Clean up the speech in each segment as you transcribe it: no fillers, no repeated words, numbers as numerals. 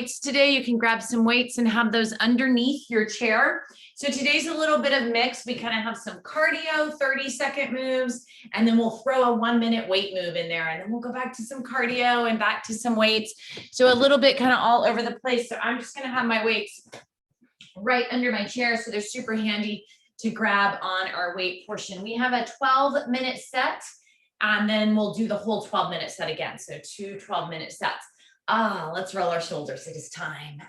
Today you can grab some weights and have those underneath your chair. So today's a little bit of mix. We kind of have some cardio, 30-second moves, and then we'll throw a 1-minute weight move in there, and then we'll go back to some cardio and back to some weights. So a little bit kind of all over the place. So I'm just going to have my weights right under my chair, so they're super handy to grab on our weight portion. We have a 12-minute set, and then we'll do the whole 12-minute set again. So 2 12-minute sets. Let's roll our shoulders. It is time.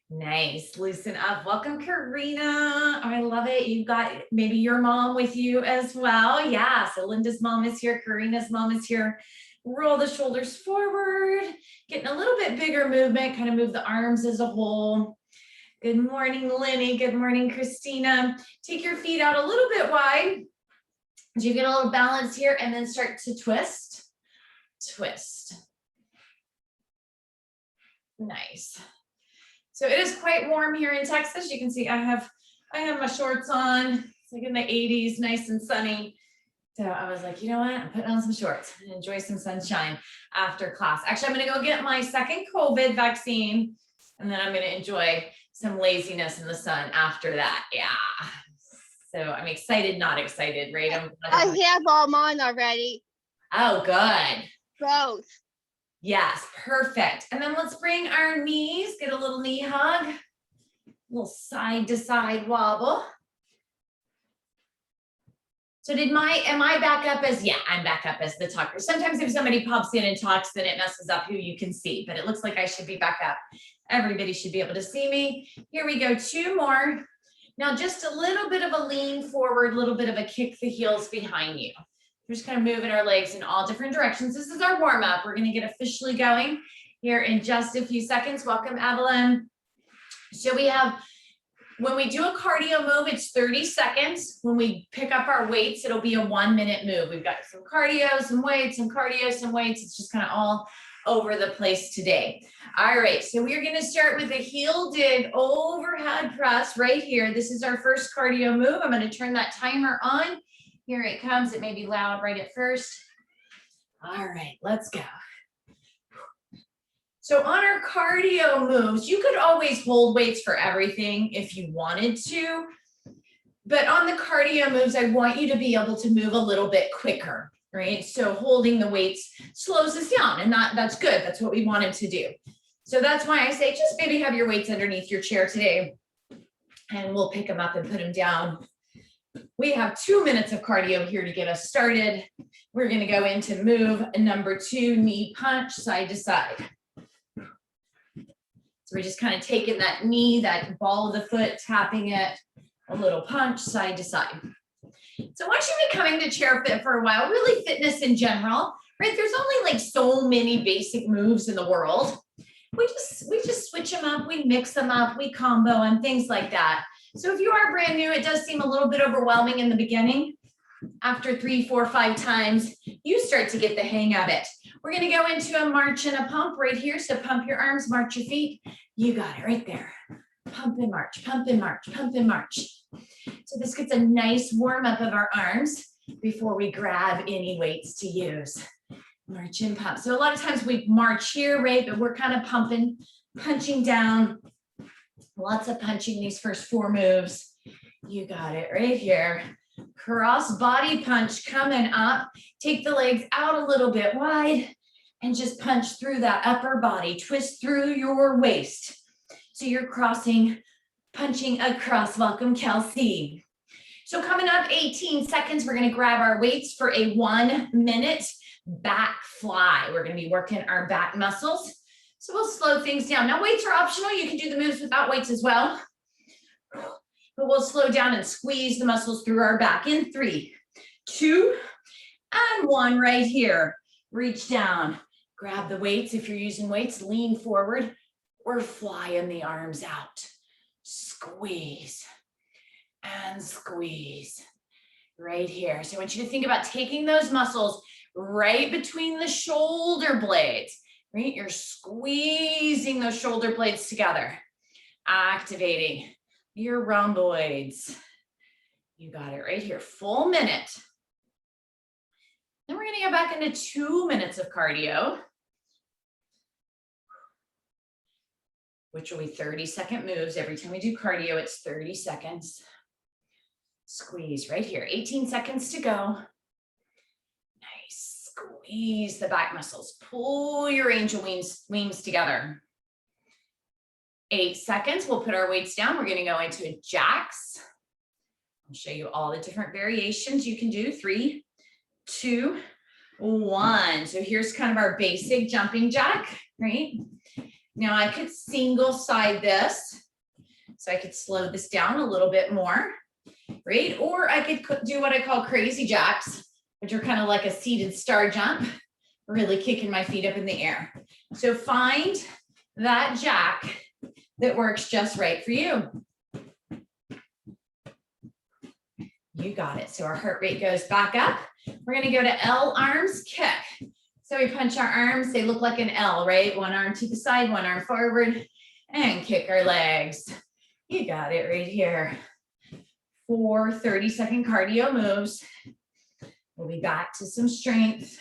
Nice. Loosen up. Welcome, Karina. I love it. You've got maybe your mom with you as well. Yeah. So Linda's mom is here. Karina's mom is here. Roll the shoulders forward. Getting a little bit bigger movement. Kind of move the arms as a whole. Good morning, Lenny. Good morning, Christina. Take your feet out a little bit wide. You get a little balance here and then start to twist. Twist. Nice. So it is quite warm here in Texas. You can see I have my shorts on. It's like in the 80s, nice and sunny. So I was like, you know what? I'm putting on some shorts and enjoy some sunshine after class. Actually, I'm going to go get my second COVID vaccine, and then I'm going to enjoy some laziness in the sun after that. Yeah. So I'm excited, not excited, right? I have all mine already. Oh, good. Both. Yes, perfect. And then let's bring our knees, get a little knee hug, a little side to side wobble. So am I back up as, yeah, I'm back up as the talker. Sometimes if somebody pops in and talks, then it messes up who you can see, but it looks like I should be back up. Everybody should be able to see me. Here we go, 2 more. Now just a little bit of a lean forward, a little bit of a kick the heels behind you. We're just kind of moving our legs in all different directions. This is our warm up. We're going to get officially going here in just a few seconds. Welcome, Evelyn. So we have, when we do a cardio move, it's 30 seconds. When we pick up our weights, it'll be a 1-minute move. We've got some cardio, some weights, some cardio, some weights. It's just kind of all over the place today. All right, so we're going to start with a heel dig overhead press right here. This is our first cardio move. I'm going to turn that timer on. Here it comes. It may be loud right at first. All right, let's go. So on our cardio moves, you could always hold weights for everything if you wanted to. But on the cardio moves, I want you to be able to move a little bit quicker, right? So holding the weights slows us down, and that's good. That's what we wanted to do. So that's why I say just maybe have your weights underneath your chair today, and we'll pick them up and put them down. We have 2 minutes of cardio here to get us started. We're going to go into move number 2, knee punch, side to side. So we're just kind of taking that knee, that ball of the foot, tapping it, a little punch, side to side. So once you've been coming to chair fit for a while, really fitness in general, right? There's only like so many basic moves in the world. We just switch them up, we mix them up, we combo and things like that. So if you are brand new, it does seem a little bit overwhelming in the beginning. After 3, 4, 5 times, you start to get the hang of it. We're going to go into a march and a pump right here. So pump your arms, march your feet. You got it right there. Pump and march, pump and march, pump and march. So this gets a nice warm up of our arms before we grab any weights to use. March and pump. So a lot of times we march here, right? But we're kind of pumping, punching down. Lots of punching these first 4 moves. You got it right here. Cross body punch coming up. Take the legs out a little bit wide and just punch through that upper body. Twist through your waist. So you're crossing, punching across. Welcome, Kelsey. So coming up 18 seconds, we're going to grab our weights for a 1-minute back fly. We're going to be working our back muscles. So we'll slow things down. Now weights are optional. You can do the moves without weights as well. But we'll slow down and squeeze the muscles through our back in 3, 2, and 1 right here. Reach down, grab the weights. If you're using weights, lean forward. We're flying the arms out. Squeeze and squeeze right here. So I want you to think about taking those muscles right between the shoulder blades. Right? You're squeezing those shoulder blades together, activating your rhomboids. You got it right here, full minute. Then we're going to go back into 2 minutes of cardio. which will be 30-second moves. Every time we do cardio, it's 30 seconds. Squeeze right here, 18 seconds to go. Nice, squeeze the back muscles. Pull your angel wings together. 8 seconds, we'll put our weights down. We're gonna go into jacks. I'll show you all the different variations you can do. 3, 2, 1. So here's kind of our basic jumping jack, right? Now I could single side this, so I could slow this down a little bit more, right? Or I could do what I call crazy jacks, which are kind of like a seated star jump, really kicking my feet up in the air. So find that jack that works just right for you. You got it. So our heart rate goes back up. We're gonna go to L arms kick. So we punch our arms, they look like an L, right? One arm to the side, one arm forward, and kick our legs. You got it right here. 4 30-second cardio moves. We'll be back to some strength.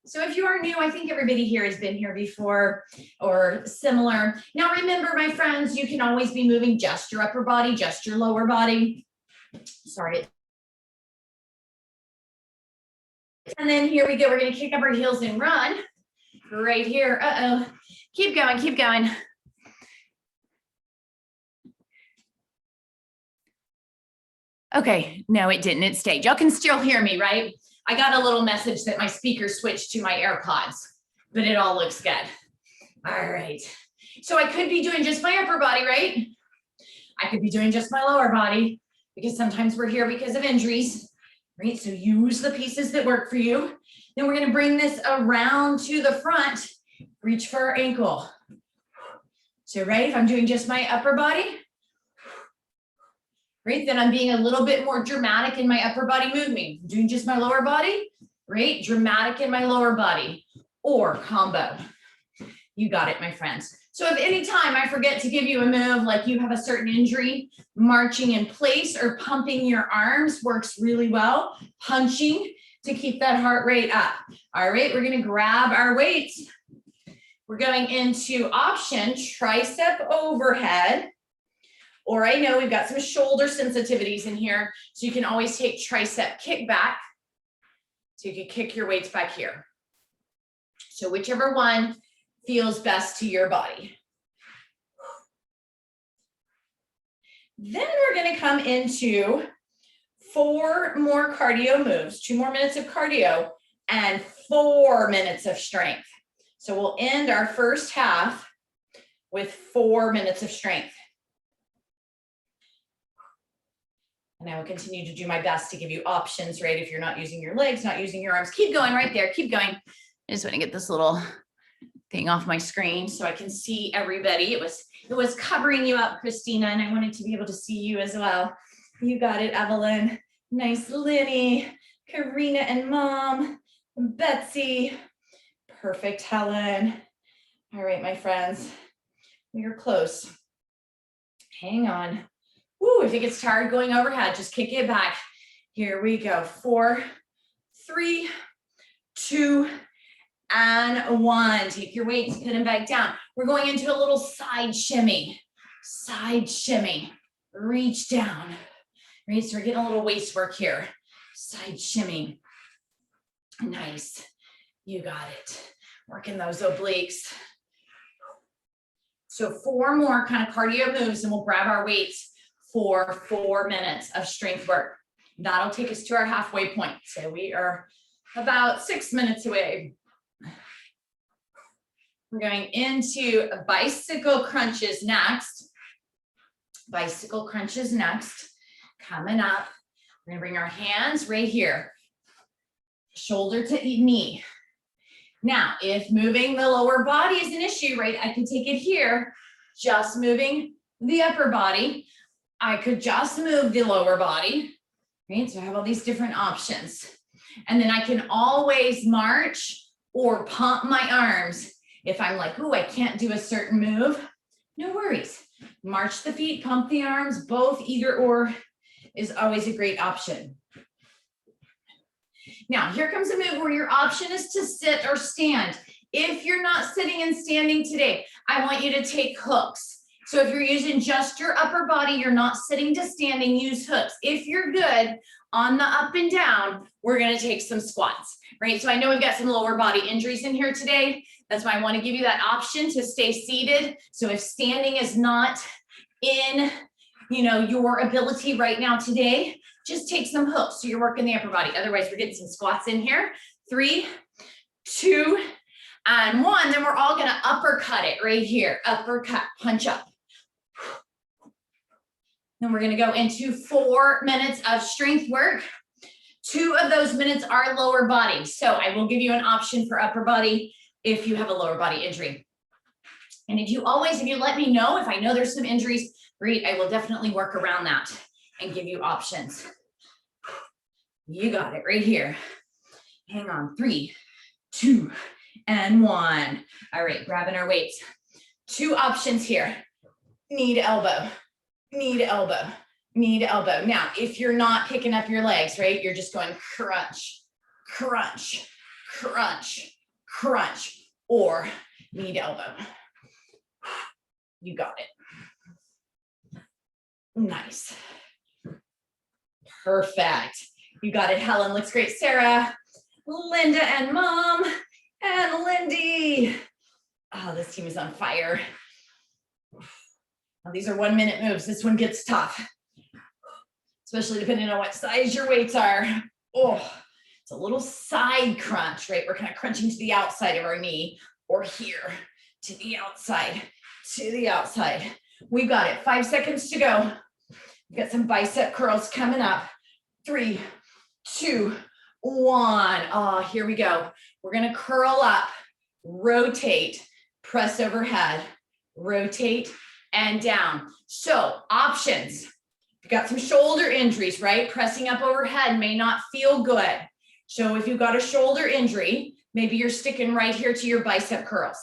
So if you are new, I think everybody here has been here before or similar. Now remember, my friends, you can always be moving just your upper body, just your lower body. Sorry. And then here we go. We're going to kick up our heels and run right here. Uh-oh. Keep going, keep going. Okay, no, it didn't. It stayed. Y'all can still hear me, right? I got a little message that my speaker switched to my AirPods, but it all looks good. All right. So I could be doing just my upper body, right? I could be doing just my lower body because sometimes we're here because of injuries, right? So use the pieces that work for you. Then we're going to bring this around to the front, reach for our ankle. So, right, if I'm doing just my upper body, right, then I'm being a little bit more dramatic in my upper body movement. I'm doing just my lower body, right, dramatic in my lower body, or combo. You got it, my friends. So if any time I forget to give you a move, like you have a certain injury, marching in place or pumping your arms works really well. Punching to keep that heart rate up. All right, we're gonna grab our weights. We're going into option tricep overhead, or I know we've got some shoulder sensitivities in here, so you can always take tricep kickback. So you can kick your weights back here. So whichever one feels best to your body. Then we're going to come into 4 more cardio moves, 2 more minutes of cardio and 4 minutes of strength. So we'll end our first half with 4 minutes of strength. And I will continue to do my best to give you options, right? If you're not using your legs, not using your arms, keep going right there, keep going. I just want to get this little thing off my screen so I can see everybody. It was covering you up, Christina, and I wanted to be able to see you as well. You got it, Evelyn. Nice, Linny, Karina and Mom, Betsy. Perfect, Helen. All right, my friends, we are close. Hang on. Woo, if it gets tired going overhead, just kick it back. Here we go. 4, 3, 2, and 1. Take your weights, put them back down. We're going into a little side shimmy. Side shimmy. Reach down. Right, so we're getting a little waist work here. Side shimmy. Nice. You got it. Working those obliques. So 4 more kind of cardio moves and we'll grab our weights for 4 minutes of strength work. That'll take us to our halfway point. So we are about 6 minutes away. We're going into bicycle crunches next. Bicycle crunches next. Coming up. We're gonna bring our hands right here. Shoulder to knee. Now, if moving the lower body is an issue, right, I can take it here, just moving the upper body. I could just move the lower body, right? So I have all these different options. And then I can always march or pump my arms. If I'm like, oh, I can't do a certain move, no worries. March the feet, pump the arms, both, either or is always a great option. Now, here comes a move where your option is to sit or stand. If you're not sitting and standing today, I want you to take hooks. So if you're using just your upper body, you're not sitting to standing, use hooks. If you're good on the up and down, we're gonna take some squats, right? So I know we've got some lower body injuries in here today. That's why I wanna give you that option to stay seated. So if standing is not in, your ability right now today, just take some hooks. So you're working the upper body. Otherwise, we're getting some squats in here. 3, 2, and 1. Then we're all gonna uppercut it right here. Uppercut, punch up. Then we're gonna go into 4 minutes of strength work. 2 of those minutes are lower body. So I will give you an option for upper body if you have a lower body injury. And if you let me know, if I know there's some injuries, great, I will definitely work around that and give you options. You got it right here. Hang on, 3, 2, and 1. All right, grabbing our weights. 2 options here. Knee to elbow, knee to elbow, knee to elbow. Now, if you're not picking up your legs, right, you're just going crunch, crunch, crunch, crunch, or knee to elbow. You got it. Nice. Perfect. You got it, Helen. Looks great. Sarah, Linda, and Mom, and Lindy. Oh, this team is on fire. Now, these are 1 minute moves. This one gets tough, especially depending on what size your weights are. Oh, it's a little side crunch, right? We're kind of crunching to the outside of our knee, or here to the outside, to the outside. We got it. 5 seconds to go. We've got some bicep curls coming up. 3, 2, 1. Oh, here we go. We're gonna curl up, rotate, press overhead, rotate, and down. So options. You've got some shoulder injuries, right? Pressing up overhead may not feel good. So if you've got a shoulder injury, maybe you're sticking right here to your bicep curls.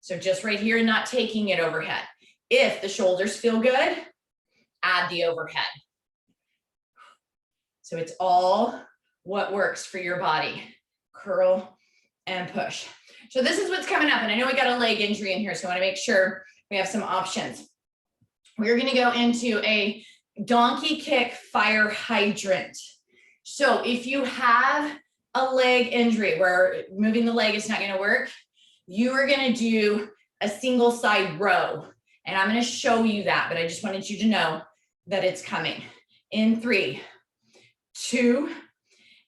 So just right here and not taking it overhead. If the shoulders feel good, add the overhead. So it's all what works for your body. Curl and push. So this is what's coming up. And I know we got a leg injury in here, so I want to make sure we have some options. We're going to go into a donkey kick fire hydrant. So if you have a leg injury where moving the leg is not going to work, you are going to do a single side row. And I'm going to show you that, but I just wanted you to know that it's coming. In 3, 2,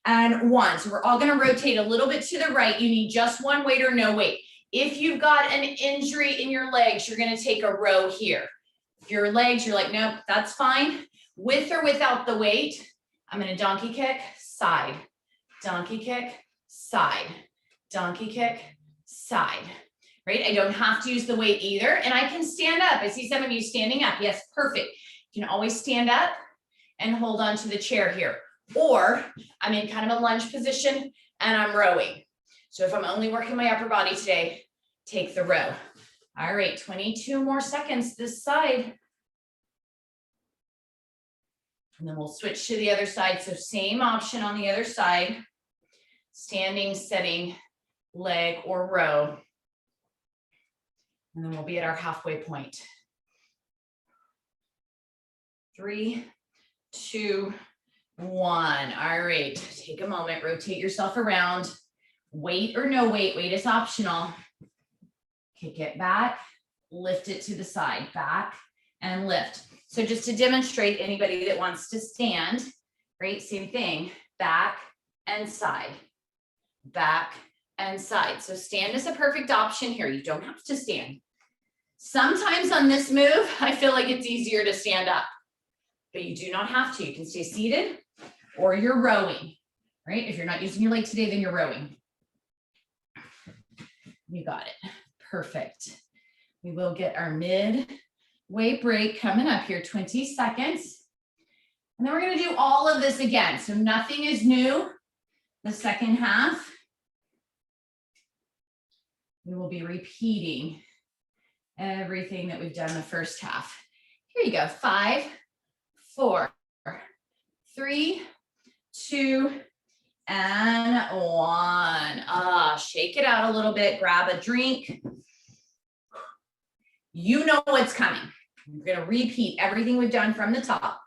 and 1. So we're all going to rotate a little bit to the right. You need just one weight or no weight. If you've got an injury in your legs, you're going to take a row here. If your legs, you're like, nope, that's fine. With or without the weight, I'm going to donkey kick, side, donkey kick, side, donkey kick, side, right? I don't have to use the weight either. And I can stand up. I see some of you standing up. Yes, perfect. You can always stand up and hold on to the chair here. Or I'm in kind of a lunge position and I'm rowing. So if I'm only working my upper body today, take the row. All right, 22 more seconds this side. And then we'll switch to the other side. So same option on the other side. Standing, sitting, leg, or row. And then we'll be at our halfway point. 3, 2, 1. All right, take a moment, rotate yourself around. Weight or no weight, weight is optional. Kick it back, lift it to the side, back and lift. So just to demonstrate, anybody that wants to stand, right, same thing, back and side, back and side. So stand is a perfect option here. You don't have to stand. Sometimes on this move, I feel like it's easier to stand up, but you do not have to. You can stay seated or you're rowing, right? If you're not using your leg today, then you're rowing. You got it. Perfect. We will get our mid-way break coming up here, 20 seconds. And then we're going to do all of this again. So nothing is new. The second half, we will be repeating everything that we've done the first half. Here you go. 5, 4, 3, 2, and one. Shake it out a little bit, grab a drink. You know what's coming. We're gonna repeat everything we've done from the top.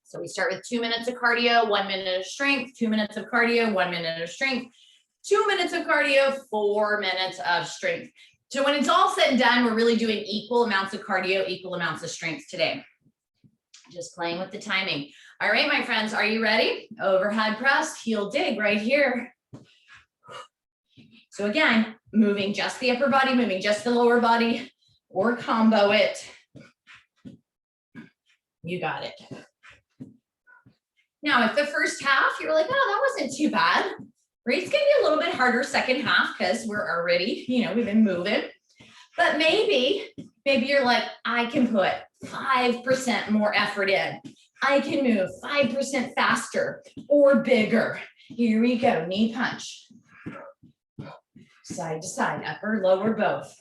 So we start with 2 minutes of cardio, 1 minute of strength, 2 minutes of cardio, 1 minute of strength, 2 minutes of cardio, 4 minutes of strength. So when it's all said and done, we're really doing equal amounts of cardio, equal amounts of strength today. Just playing with the timing. All right, my friends, are you ready? Overhead press, heel dig right here. So again, moving just the upper body, moving just the lower body, or combo it. You got it. Now, if the first half, you were like, oh, that wasn't too bad, right? It's gonna be a little bit harder second half because we're already, we've been moving. But maybe you're like, I can put 5% more effort in. I can move 5% faster or bigger. Here we go, knee punch. Side to side, upper, lower, both.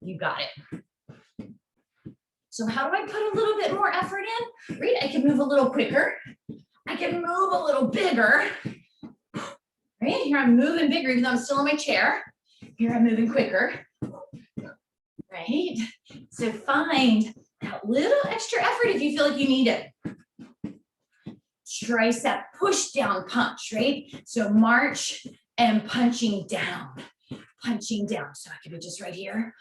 You got it. So how do I put a little bit more effort in? Right, I can move a little quicker. I can move a little bigger. Right, here I'm moving bigger even though I'm still in my chair. Here I'm moving quicker. Right, so find that little extra effort if you feel like you need it. Tricep push down punch, right? So march and punching down. So I could be just right here.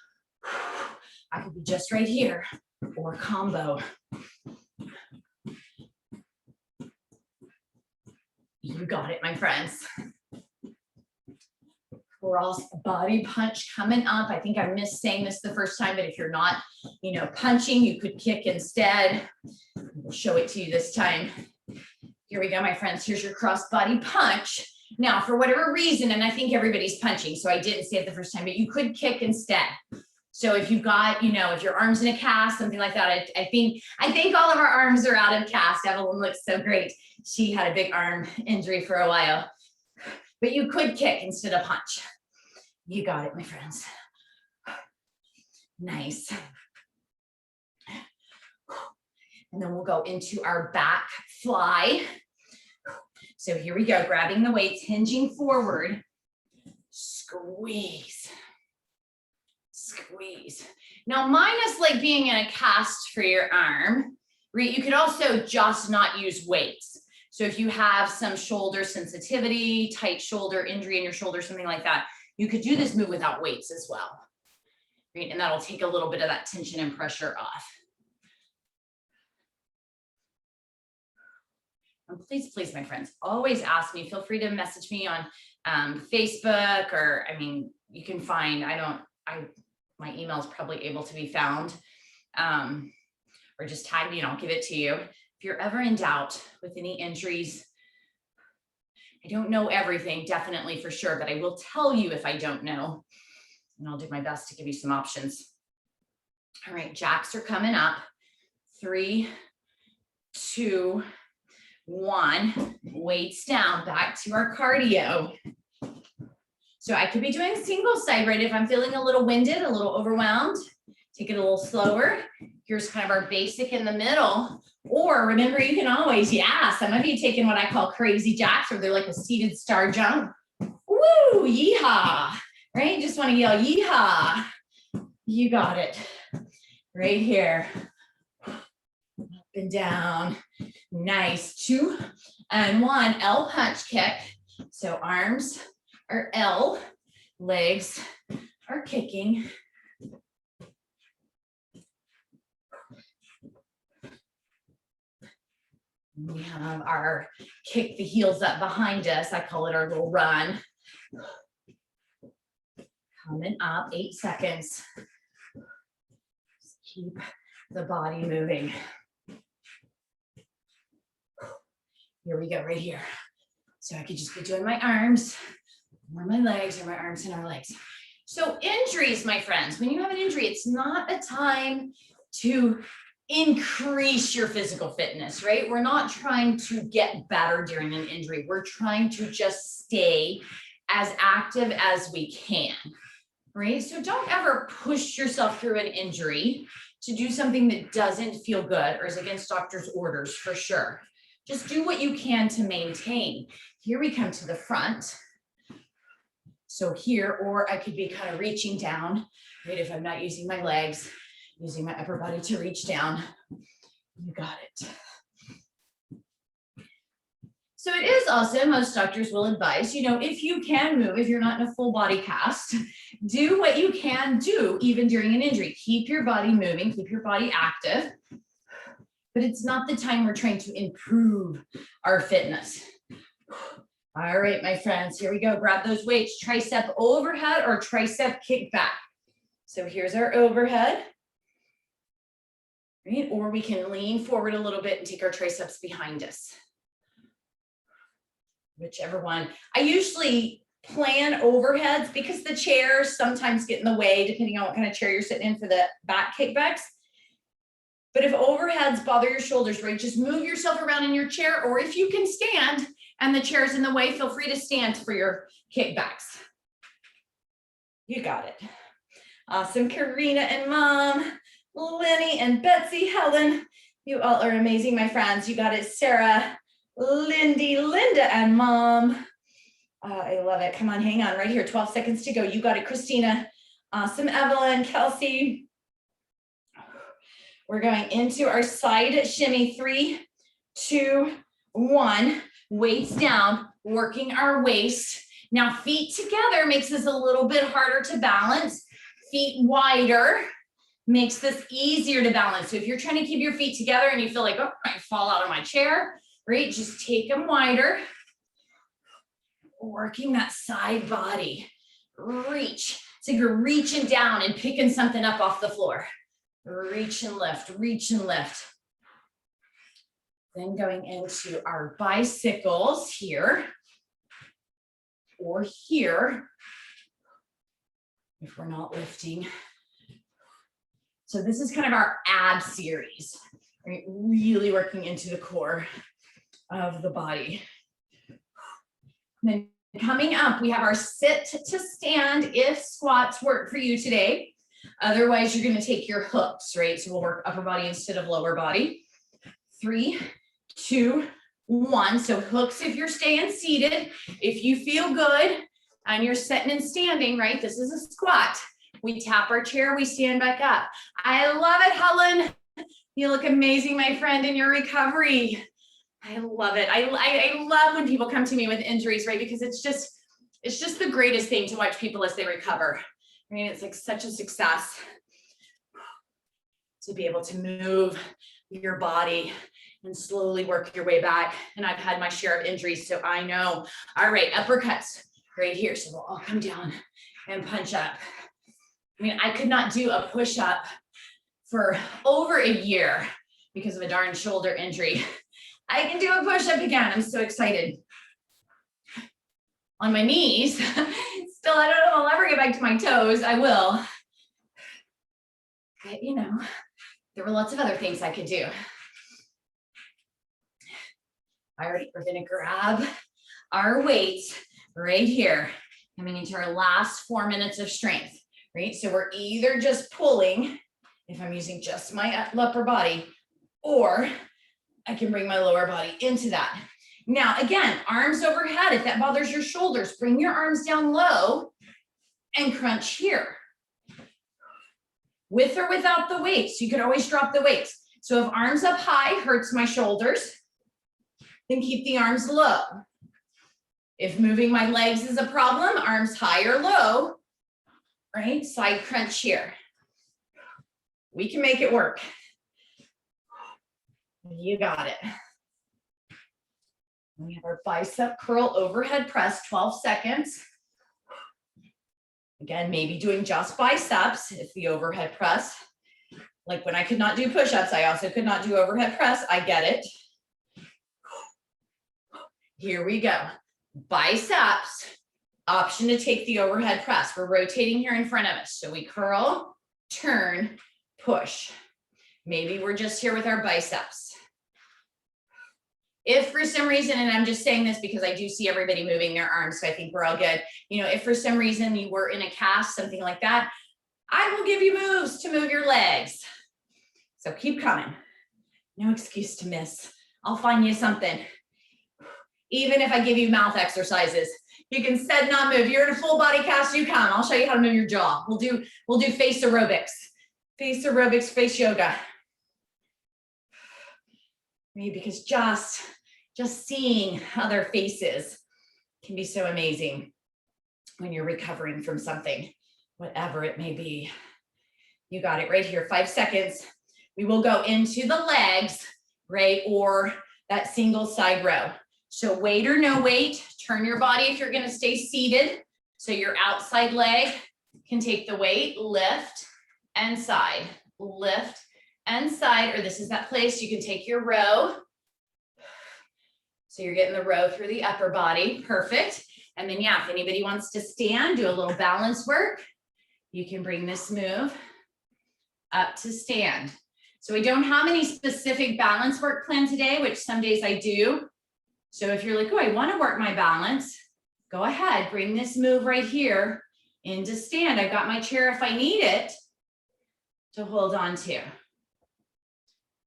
I could be just right here, or combo. You got it, my friends. Cross body punch coming up. I think I missed saying this the first time, but if you're not, punching, you could kick instead. We'll show it to you this time. Here we go, my friends. Here's your cross body punch. Now, for whatever reason, and I think everybody's punching, so I didn't say it the first time, but you could kick instead. So if you've got, if your arm's in a cast, something like that, I think all of our arms are out of cast. Evelyn looks so great. She had a big arm injury for a while, but you could kick instead of punch. You got it, my friends. Nice. And then we'll go into our back fly. So here we go, grabbing the weights, hinging forward, squeeze. Now, minus like being in a cast for your arm, right? You could also just not use weights. So if you have some shoulder sensitivity, tight shoulder injury in your shoulder, something like that, you could do this move without weights as well, right? And that'll take a little bit of that tension and pressure off. And please, my friends, always ask me. Feel free to message me on Facebook, or you can find. My email is probably able to be found, or just tag me and I'll give it to you. If you're ever in doubt with any injuries, I don't know everything, definitely for sure, but I will tell you if I don't know, and I'll do my best to give you some options. All right, jacks are coming up. 3, 2, 1, weights down, back to our cardio. So I could be doing single side, right? If I'm feeling a little winded, a little overwhelmed, take it a little slower. Here's kind of our basic in the middle. Or remember, you can always, some of you taking what I call crazy jacks, where they're like a seated star jump. Woo, yeehaw, right? Just want to yell yeehaw. You got it. Right here. Up and down. Nice. 2 and 1, L punch kick. So arms are L, legs are kicking. We have our kick the heels up behind us. I call it our little run. Coming up, 8 seconds. Just keep the body moving. Here we go, right here. So I could just be doing my arms, or my legs, or my arms and our legs. So injuries, my friends, when you have an injury, it's not a time to increase your physical fitness, right? We're not trying to get better during an injury. We're trying to just stay as active as we can, right? So don't ever push yourself through an injury to do something that doesn't feel good or is against doctor's orders, for sure. Just do what you can to maintain. Here we come to the front. So here, or I could be kind of reaching down, right? If I'm not using my legs, using my upper body to reach down. You got it. So it is also, most doctors will advise, if you can move, if you're not in a full body cast, do what you can do even during an injury. Keep your body moving, keep your body active, but it's not the time we're trying to improve our fitness. All right, my friends, here we go. Grab those weights, tricep overhead or tricep kick back. So here's our overhead, right? Or we can lean forward a little bit and take our triceps behind us. Whichever one. I usually plan overheads because the chairs sometimes get in the way depending on what kind of chair you're sitting in for the back kickbacks. But if overheads bother your shoulders, right, just move yourself around in your chair, or if you can stand and the chair's in the way, feel free to stand for your kickbacks. You got it. Awesome, Karina and Mom, Lenny and Betsy, Helen, you all are amazing, my friends. You got it, Sarah, Lindy, Linda, and Mom. I love it. Come on, hang on right here. 12 seconds to go. You got it, Christina. Awesome, Evelyn, Kelsey. We're going into our side shimmy. 3, 2, 1. Weights down, working our waist. Now, feet together makes this a little bit harder to balance. Feet wider makes this easier to balance. So if you're trying to keep your feet together and you feel like, oh, I fall out of my chair, right? Just take them wider. Working that side body. Reach. So you're reaching down and picking something up off the floor. Reach and lift, reach and lift. Then going into our bicycles here or here if we're not lifting. So this is kind of our ab series, right? Really working into the core of the body. Then coming up, we have our sit to stand if squats work for you today. Otherwise, you're going to take your hooks, right? So we'll work upper body instead of lower body. 3, 2, 1. So hooks if you're staying seated. If you feel good and you're sitting and standing, right? This is a squat. We tap our chair, we stand back up. I love it, Helen. You look amazing, my friend, in your recovery. I love it. I love when people come to me with injuries, right? Because it's just the greatest thing to watch people as they recover. I mean, it's like such a success to be able to move your body and slowly work your way back. And I've had my share of injuries, so I know. All right, uppercuts right here. So we'll all come down and punch up. I mean, I could not do a push-up for over a year because of a darn shoulder injury. I can do a push-up again. I'm so excited. On my knees, still, I don't know if I'll ever get back to my toes. I will. But, there were lots of other things I could do. All right, we're gonna grab our weights right here, coming into our last 4 minutes of strength, right? So we're either just pulling, if I'm using just my upper body, or I can bring my lower body into that. Now, again, arms overhead. If that bothers your shoulders, bring your arms down low and crunch here. With or without the weights, you can always drop the weights. So if arms up high hurts my shoulders, then keep the arms low. If moving my legs is a problem, arms high or low, right? Side crunch here. We can make it work. You got it. We have our bicep curl overhead press, 12 seconds. Again, maybe doing just biceps if the overhead press. Like when I could not do push-ups, I also could not do overhead press. I get it. Here we go. Biceps, option to take the overhead press. We're rotating here in front of us. So we curl, turn, push. Maybe we're just here with our biceps. If for some reason, and I'm just saying this because I do see everybody moving their arms, so I think we're all good. If for some reason you were in a cast, something like that, I will give you moves to move your legs. So keep coming. No excuse to miss I'll find you something. Even if I give you mouth exercises, you can set, not move. You're in a full body cast, you come. I'll show you how to move your jaw. We'll do face aerobics, face yoga. Maybe because just seeing other faces can be so amazing when you're recovering from something, whatever it may be. You got it right here, 5 seconds. We will go into the legs, right? Or that single side row. So weight or no weight, turn your body if you're gonna stay seated. So your outside leg can take the weight, lift and side, lift and side, or this is that place you can take your row. So you're getting the row through the upper body, perfect. And then yeah, if anybody wants to stand, do a little balance work, you can bring this move up to stand. So we don't have any specific balance work plan today, which some days I do. So if you're like, oh, I want to work my balance, go ahead, bring this move right here into stand. I've got my chair if I need it to hold on to.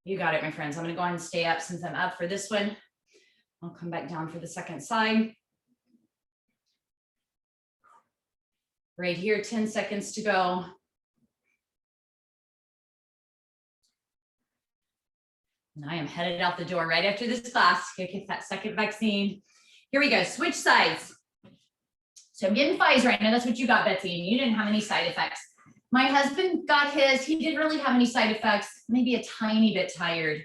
You got it, my friends. I'm going to go ahead and stay up since I'm up for this one. I'll come back down for the second side. Right here, 10 seconds to go. And I am headed out the door right after this class. Gonna get that second vaccine. Here we go, switch sides. So I'm getting Pfizer. I know that's what you got, Betsy, and you didn't have any side effects. My husband got his, he didn't really have any side effects, maybe a tiny bit tired.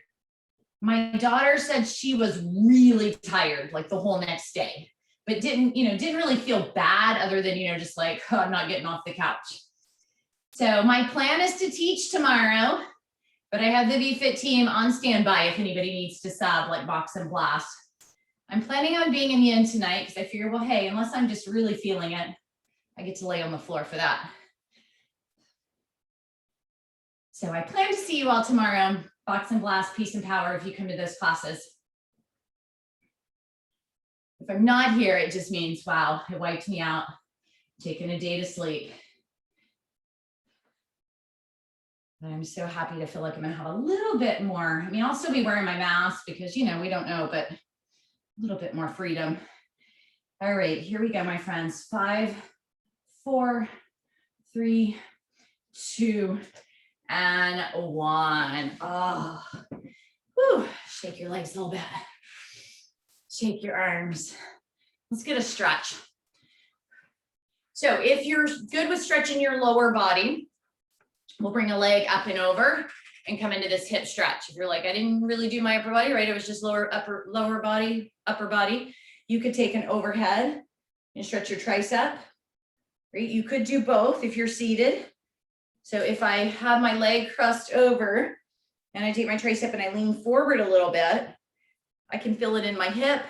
My daughter said she was really tired, like the whole next day, but didn't really feel bad other than, just like, oh, I'm not getting off the couch. So my plan is to teach tomorrow, but I have the VFit team on standby if anybody needs to sub like box and blast. I'm planning on being in the end tonight because I figure, well, hey, unless I'm just really feeling it, I get to lay on the floor for that. So I plan to see you all tomorrow, box and blast, peace and power, if you come to those classes. If I'm not here, it just means, wow, it wiped me out, taking a day to sleep. But I'm so happy to feel like I'm gonna have a little bit more. I mean, I'll still be wearing my mask because, we don't know, but a little bit more freedom. All right, here we go, my friends. 5, 4, 3, 2, and 1. Oh, whew. Shake your legs a little bit. Shake your arms. Let's get a stretch. So if you're good with stretching your lower body, we'll bring a leg up and over and come into this hip stretch. If you're like, I didn't really do my upper body, right? It was just lower body, upper body. You could take an overhead and stretch your tricep, right? You could do both if you're seated. So if I have my leg crossed over and I take my tricep and I lean forward a little bit, I can feel it in my hip.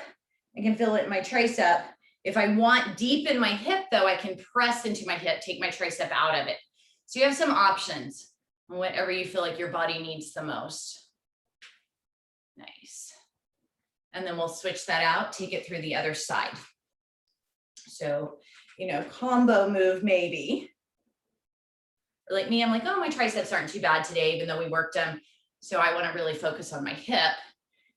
I can feel it in my tricep. If I want deep in my hip though, I can press into my hip, take my tricep out of it. So you have some options on whatever you feel like your body needs the most. Nice. And then we'll switch that out, take it through the other side. So, combo move maybe. Or like me, I'm like, oh, my triceps aren't too bad today, even though we worked them. So I want to really focus on my hip.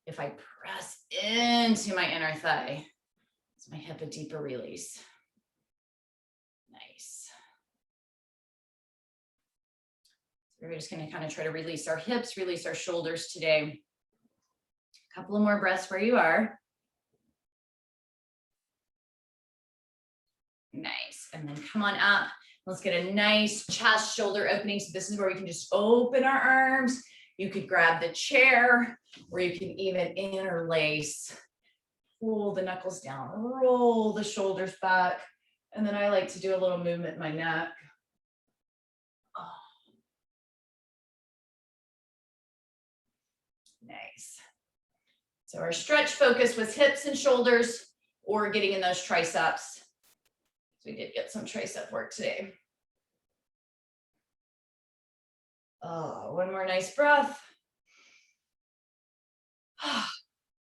If I press into my inner thigh, it's my hip a deeper release. Nice. We're just going to kind of try to release our hips, release our shoulders today. A couple of more breaths where you are. Nice. And then come on up. Let's get a nice chest shoulder opening. So this is where we can just open our arms. You could grab the chair, or you can even interlace. Pull the knuckles down, roll the shoulders back. And then I like to do a little movement in my neck. Oh. Nice. So our stretch focus was hips and shoulders, or getting in those triceps. So we did get some tricep work today. Oh, one more nice breath.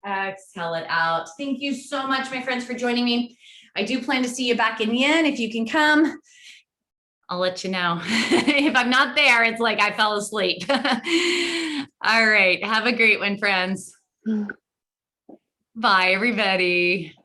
Exhale it out. Thank you so much, my friends, for joining me. I do plan to see you back in yin. If you can come, I'll let you know. If I'm not there, it's like I fell asleep. All right. Have a great one, friends. Bye, everybody.